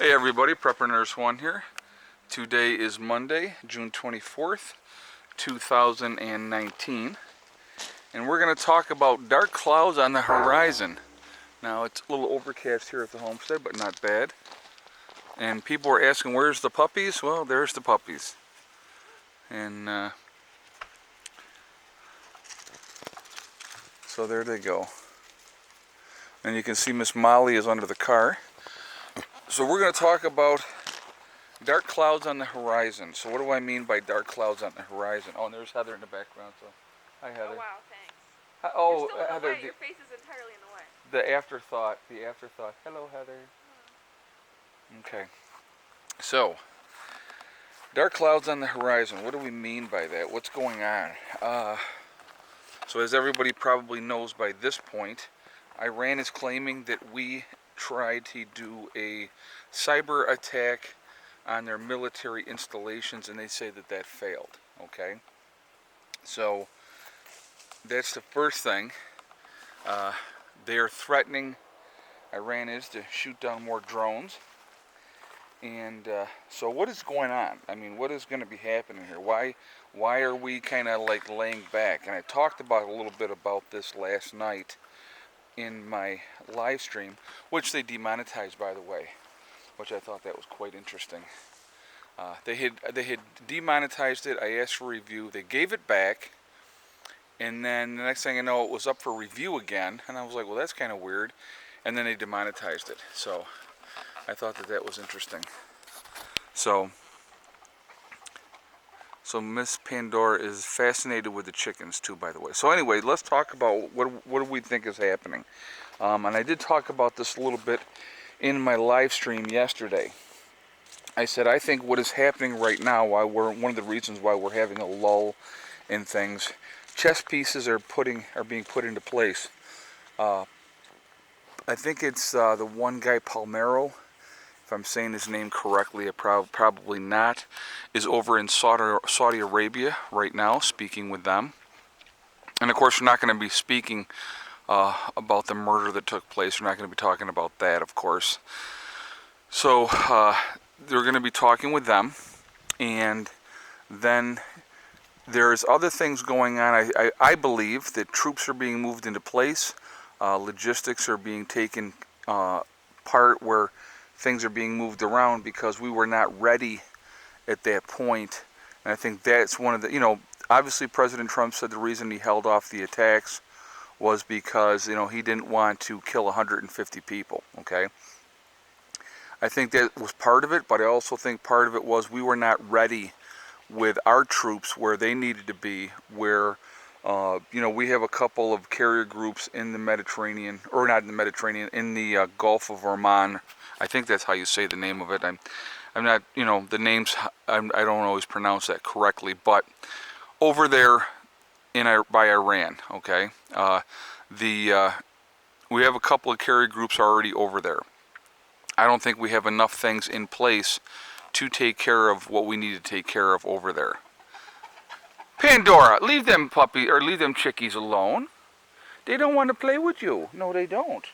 Hey everybody, Prepper Nurse 1 here. Today is Monday, June 24th, 2019. And we're going to talk about dark clouds on the horizon. Now it's a little overcast here at the homestead, but not bad. And people are asking, where's the puppies? Well, there's the puppies. And so there they go. And you can see Miss Molly is under the car. So we're going to talk about dark clouds on the horizon. So what do I mean by dark clouds on the horizon? Oh, and there's Heather in the background. So, hi Heather. Oh wow, thanks. Oh, You're still in the Heather. way. Your face is entirely in the way. The afterthought. Hello, Heather. Okay. So, dark clouds on the horizon. What do we mean by that? What's going on? So as everybody probably knows by this point, Iran is claiming that we tried to do a cyber attack on their military installations, and they say that that failed. Okay, so that's the first thing. They are threatening, Iran is, to shoot down more drones. And so what is going on? I mean, what is going to be happening here? Why are we kind of like laying back? And I talked about a little bit about this last night in my live stream, which they demonetized, by the way, which I thought that was quite interesting. They had demonetized it. I asked for review. They gave it back, and then the next thing I know, it was up for review again, and I was like, well, that's kind of weird. And then they demonetized it. So I thought that that was interesting. So Miss Pandora is fascinated with the chickens too, by the way. So anyway, let's talk about what do we think is happening. And I did talk about this a little bit in my live stream yesterday. I said I think what is happening right now, one of the reasons why we're having a lull in things, chess pieces are being put into place. I think it's the one guy, Palmero, if I'm saying his name correctly, probably not, is over in Saudi Arabia right now, speaking with them. And of course, we're not going to be speaking about the murder that took place. We're not going to be talking about that, of course. So they're going to be talking with them, and then there's other things going on. I believe that troops are being moved into place. Logistics are being taken part where things are being moved around because we were not ready at that point. And I think that's one of the, obviously President Trump said the reason he held off the attacks was because, he didn't want to kill 150 people, okay? I think that was part of it, but I also think part of it was we were not ready with our troops where they needed to be, where we have a couple of carrier groups in the Mediterranean, or not in the Mediterranean, in the Gulf of Oman. I think that's how you say the name of it. I'm not, the names, I don't always pronounce that correctly, but over there by Iran, okay, we have a couple of carrier groups already over there. I don't think we have enough things in place to take care of what we need to take care of over there. Pandora, leave them chickies alone. They don't want to play with you. No, they don't.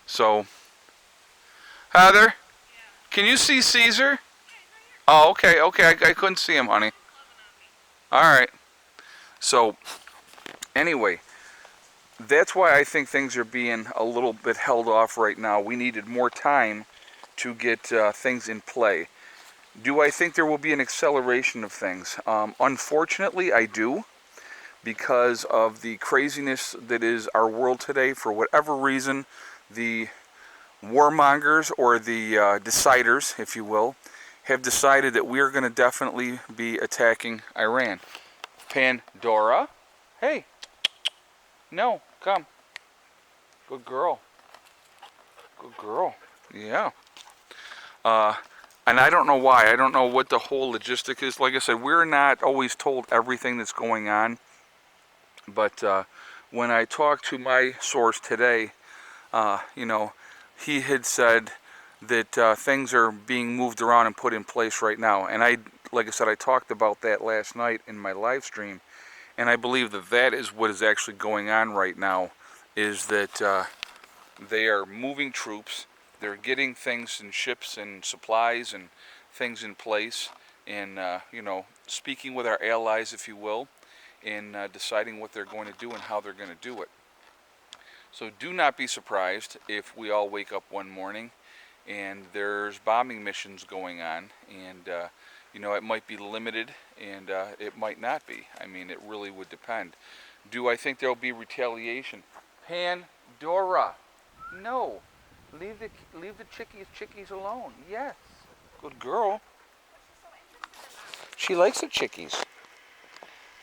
So, Heather, yeah. Can you see Caesar? Yeah, oh, okay. I couldn't see him, honey. All right. So, anyway, that's why I think things are being a little bit held off right now. We needed more time to get things in play. Do I think there will be an acceleration of things? Unfortunately, I do, because of the craziness that is our world today. For whatever reason, the warmongers, or the deciders, if you will, have decided that we are going to definitely be attacking Iran. Pandora, hey, no, come. Good girl. Yeah. And I don't know why. I don't know what the whole logistic is. Like I said, we're not always told everything that's going on. But when I talked to my source today, he had said that things are being moved around and put in place right now. And like I said, I talked about that last night in my live stream. And I believe that that is what is actually going on right now, is that they are moving troops. they're getting things and ships and supplies and things in place, and speaking with our allies, if you will, in deciding what they're going to do and how they're going to do it. So do not be surprised if we all wake up one morning and there's bombing missions going on, and it might be limited, and it might not be. I mean, it really would depend. Do I think there'll be retaliation? Pandora, no. Leave the chickies alone. Yes, good girl. She likes the chickies.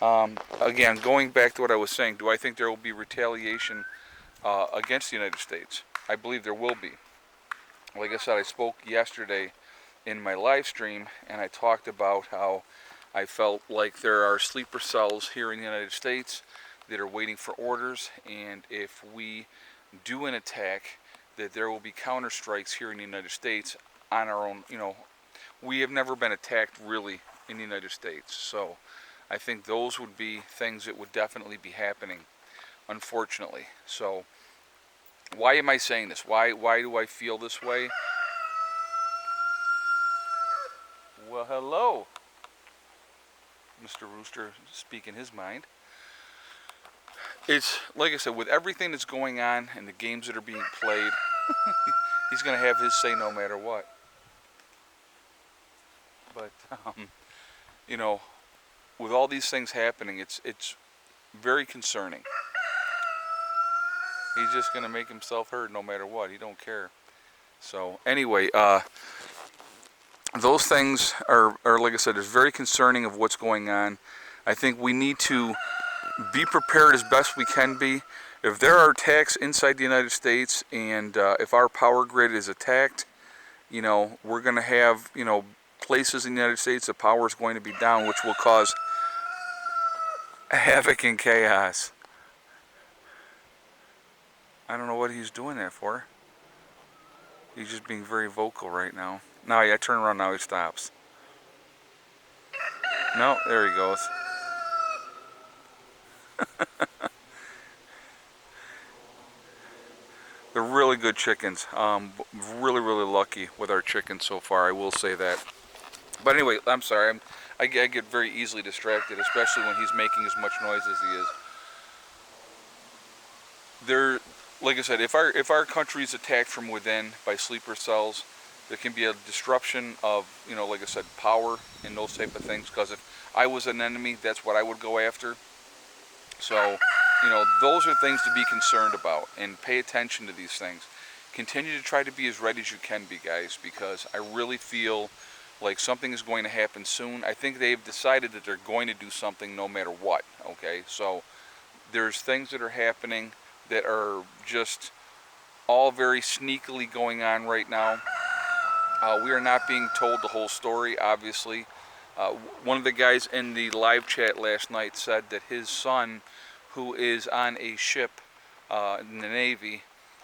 Again, going back to what I was saying, do I think there will be retaliation against the United States? I believe there will be. Like I said, I spoke yesterday in my live stream, and I talked about how I felt like there are sleeper cells here in the United States that are waiting for orders, and if we do an attack, that there will be counter strikes here in the United States on our own. We have never been attacked really in the United States, so I think those would be things that would definitely be happening, unfortunately. So why am I saying this? Why do I feel this way? Well, hello, Mr. Rooster speaking his mind. It's like I said, with everything that's going on and the games that are being played, he's going to have his say no matter what. But with all these things happening, it's very concerning. He's just going to make himself heard no matter what. He don't care. So anyway, those things are like I said, it's very concerning of what's going on. I think we need to be prepared as best we can be. If there are attacks inside the United States, and if our power grid is attacked, we're going to have, places in the United States, the power is going to be down, which will cause havoc and chaos. I don't know what he's doing that for. He's just being very vocal right now. Now, I turn around, now he stops. No, there he goes. They're really good chickens. Really, really lucky with our chickens so far, I will say that. But anyway, I'm sorry. I get very easily distracted, especially when he's making as much noise as he is. Like I said, if our country is attacked from within by sleeper cells, there can be a disruption of, like I said, power and those type of things. Because if I was an enemy, that's what I would go after. So, those are things to be concerned about, and pay attention to these things. Continue to try to be as ready as you can be, guys, because I really feel like something is going to happen soon. I think they've decided that they're going to do something no matter what, okay? So there's things that are happening that are just all very sneakily going on right now. We are not being told the whole story, obviously. One of the guys in the live chat last night said that his son, who is on a ship in the Navy,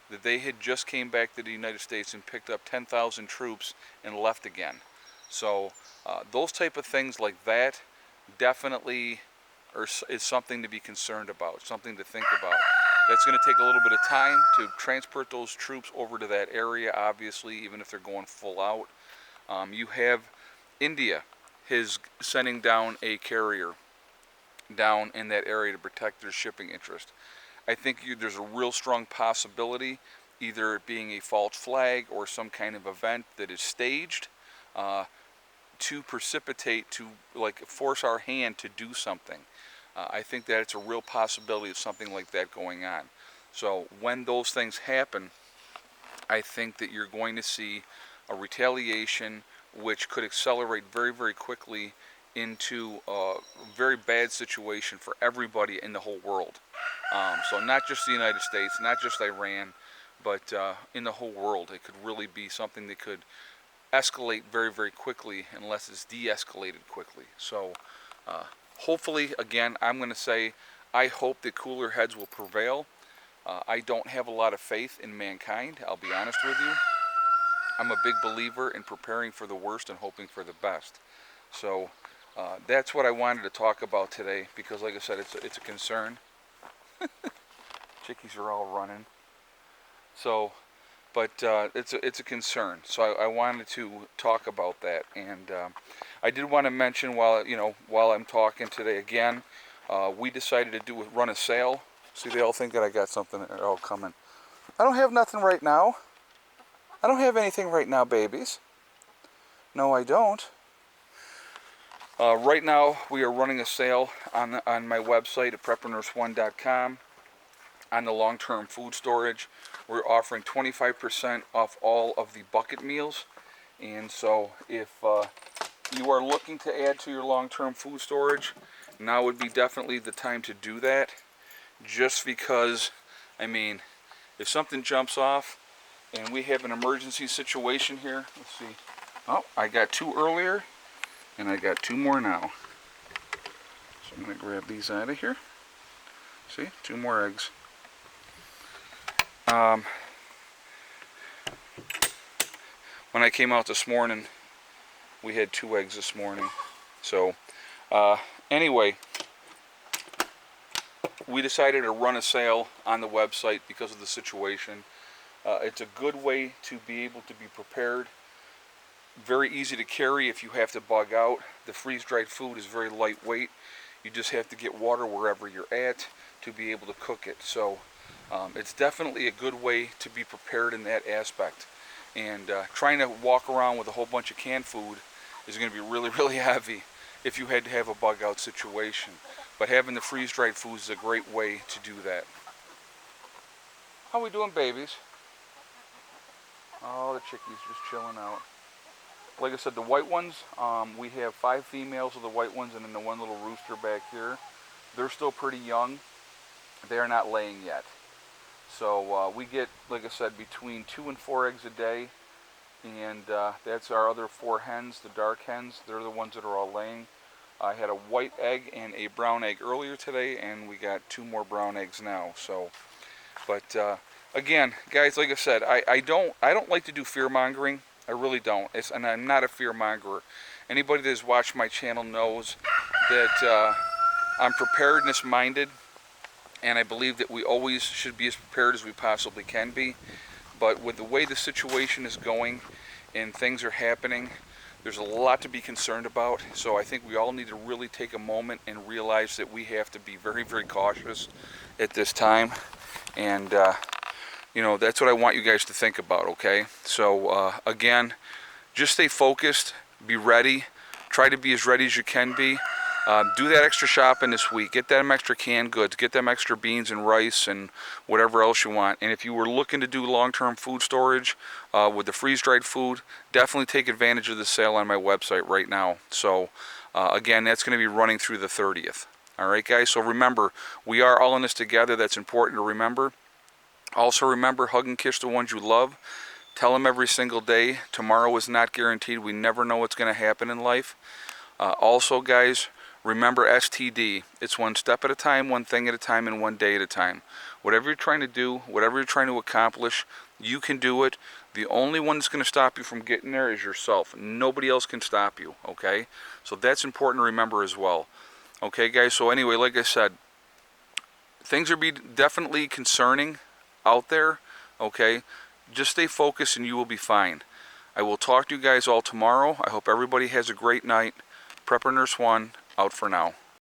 that they had just came back to the United States and picked up 10,000 troops and left again. So those type of things like that definitely is something to be concerned about, something to think about. That's going to take a little bit of time to transport those troops over to that area, obviously, even if they're going full out. You have India is sending down a carrier down in that area to protect their shipping interest. I think there's a real strong possibility, either it being a false flag or some kind of event that is staged to precipitate, to like force our hand to do something. I think that it's a real possibility of something like that going on. So when those things happen, I think that you're going to see a retaliation which could accelerate very, very quickly into a very bad situation for everybody in the whole world. So not just the United States, not just Iran, but in the whole world. It could really be something that could escalate very, very quickly unless it's de-escalated quickly. So hopefully, again, I'm going to say I hope that cooler heads will prevail. I don't have a lot of faith in mankind, I'll be honest with you. I'm a big believer in preparing for the worst and hoping for the best. So that's what I wanted to talk about today, because like I said, it's a concern. Chickies are all running. So but it's a concern. So I wanted to talk about that, and I did want to mention while I'm talking today again, we decided to run a sale. See, they all think that I got something. They're all coming. I don't have nothing right now. I don't have anything right now, babies. No, I don't. Right now, we are running a sale on my website at preparedness1.com on the long-term food storage. We're offering 25% off all of the bucket meals. And so if you are looking to add to your long-term food storage, now would be definitely the time to do that. Just because, I mean, if something jumps off and we have an emergency situation here, let's see. Oh, I got 2 earlier. And I got 2 more now. So I'm going to grab these out of here. See, 2 more eggs. When I came out this morning, we had 2 eggs this morning. So, anyway, we decided to run a sale on the website because of the situation. It's a good way to be able to be prepared. Very easy to carry if you have to bug out. The freeze-dried food is very lightweight. You just have to get water wherever you're at to be able to cook it. So it's definitely a good way to be prepared in that aspect. And trying to walk around with a whole bunch of canned food is going to be really, really heavy if you had to have a bug out situation. But having the freeze-dried food is a great way to do that. How we doing, babies? Oh, the chickies just chilling out. Like I said, the white ones, we have 5 females of the white ones and then the one little rooster back here. They're still pretty young. They are not laying yet. So we get, like I said, between 2 and 4 eggs a day. And that's our other 4 hens, the dark hens. They're the ones that are all laying. I had a white egg and a brown egg earlier today, and we got 2 more brown eggs now. So, but again, guys, like I said, I don't like to do fear mongering. I really don't. And I'm not a fear mongerer. Anybody that has watched my channel knows that I'm preparedness minded, and I believe that we always should be as prepared as we possibly can be. But with the way the situation is going and things are happening, there's a lot to be concerned about. So I think we all need to really take a moment and realize that we have to be very, very cautious at this time. And you know, that's what I want you guys to think about, okay? So, again, just stay focused, be ready, try to be as ready as you can be. Do that extra shopping this week. Get them extra canned goods, get them extra beans and rice and whatever else you want. And if you were looking to do long-term food storage with the freeze-dried food, definitely take advantage of the sale on my website right now. So, again, that's going to be running through the 30th. All right, guys? So remember, we are all in this together. That's important to remember. Also remember, hug and kiss the ones you love. Tell them every single day, tomorrow is not guaranteed. We never know what's going to happen in life. Also, guys, remember STD. It's one step at a time, one thing at a time, and one day at a time. Whatever you're trying to do, whatever you're trying to accomplish, you can do it. The only one that's going to stop you from getting there is yourself. Nobody else can stop you, okay? So that's important to remember as well. Okay, guys, so anyway, like I said, things are definitely concerning out there, okay? Just stay focused and you will be fine. I will talk to you guys all tomorrow. I hope everybody has a great night. Prepper Nurse 1, out for now.